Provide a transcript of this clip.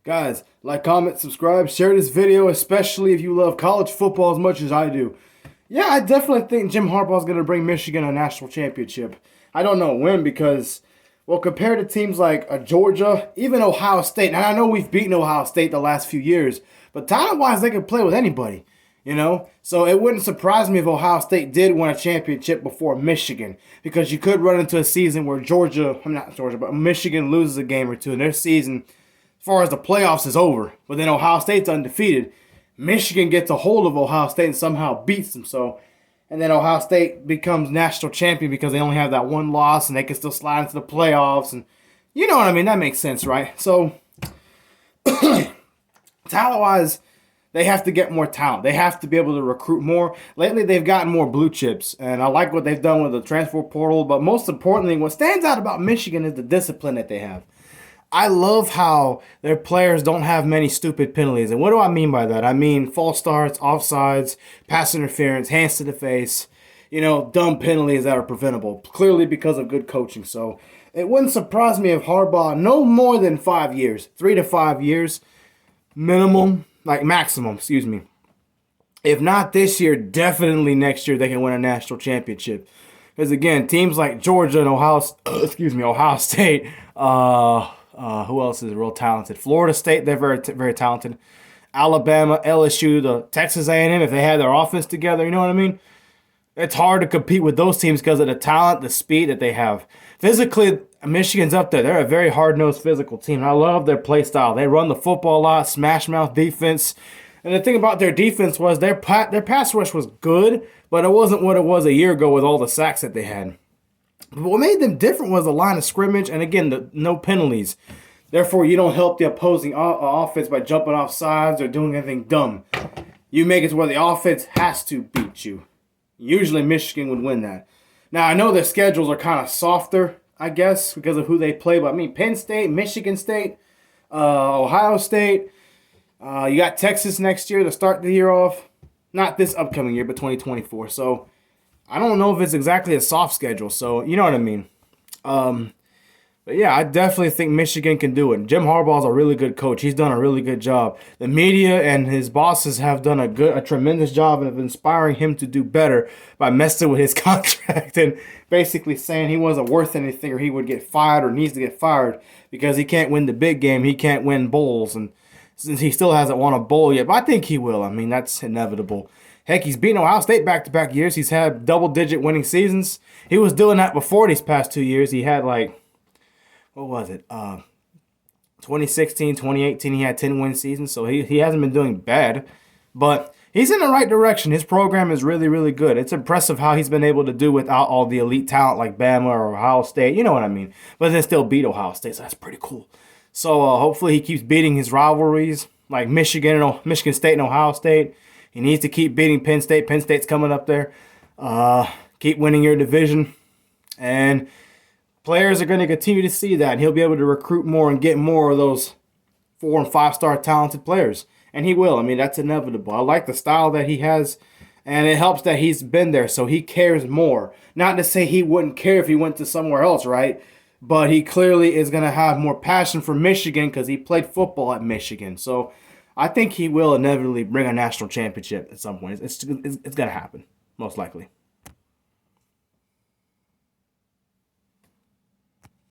Guys, like, comment, subscribe, share this video, especially if you love college football as much as I do. Yeah, I definitely think Jim Harbaugh is going to bring Michigan a national championship. I don't know when because, well, compared to teams like Georgia, even Ohio State, and I know we've beaten Ohio State the last few years, but talent-wise, they can play with anybody, you know? So it wouldn't surprise me if Ohio State did win a championship before Michigan, because you could run into a season where Michigan loses a game or two, and their season, as far as the playoffs, is over. But then Ohio State's undefeated. Michigan gets a hold of Ohio State and somehow beats them. And then Ohio State becomes national champion because they only have that one loss and they can still slide into the playoffs. And you know what I mean? That makes sense, right? So, talent-wise, they have to get more talent. They have to be able to recruit more. Lately, they've gotten more blue chips, and I like what they've done with the transfer portal. But most importantly, what stands out about Michigan is the discipline that they have. I love how their players don't have many stupid penalties. And what do I mean by that? I mean false starts, offsides, pass interference, hands to the face, dumb penalties that are preventable, clearly because of good coaching. So it wouldn't surprise me if Harbaugh, no more than 5 years, 3 to 5 years, maximum, if not this year, definitely next year they can win a national championship. Because again, teams like Georgia and Ohio State, who else is real talented? Florida State, they're very, very talented. Alabama, LSU, the Texas A&M, if they had their offense together, you know what I mean? It's hard to compete with those teams because of the talent, the speed that they have. Physically, Michigan's up there. They're a very hard-nosed physical team. I love their play style. They run the football a lot, smash-mouth defense. And the thing about their defense was their pass rush was good, but it wasn't what it was a year ago with all the sacks that they had. But what made them different was the line of scrimmage, and again, no penalties. Therefore, you don't help the opposing offense by jumping off sides or doing anything dumb. You make it to where the offense has to beat you. Usually, Michigan would win that. Now, I know their schedules are kind of softer, I guess, because of who they play. But, Penn State, Michigan State, Ohio State. You got Texas next year to start the year off. Not this upcoming year, but 2024. So, I don't know if it's exactly a soft schedule, so you know what I mean. But yeah, I definitely think Michigan can do it. Jim Harbaugh's a really good coach. He's done a really good job. The media and his bosses have done a tremendous job of inspiring him to do better by messing with his contract and basically saying he wasn't worth anything or he would get fired or needs to get fired because he can't win the big game. He can't win bowls, and since he still hasn't won a bowl yet, but I think he will. That's inevitable. Heck, he's beaten Ohio State back-to-back years. He's had double-digit winning seasons. He was doing that before these past 2 years. He had 2016, 2018, he had 10-win seasons, so he hasn't been doing bad. But he's in the right direction. His program is really, really good. It's impressive how he's been able to do without all the elite talent like Bama or Ohio State. You know what I mean? But then still beat Ohio State, so that's pretty cool. So hopefully he keeps beating his rivalries like Michigan State and Ohio State. He needs to keep beating Penn State. Penn State's coming up there. Keep winning your division. And players are going to continue to see that. And he'll be able to recruit more and get more of those 4- and 5-star talented players. And he will. That's inevitable. I like the style that he has. And it helps that he's been there, so he cares more. Not to say he wouldn't care if he went to somewhere else, right? But he clearly is going to have more passion for Michigan because he played football at Michigan. So I think he will inevitably bring a national championship at some point. It's going to happen, most likely.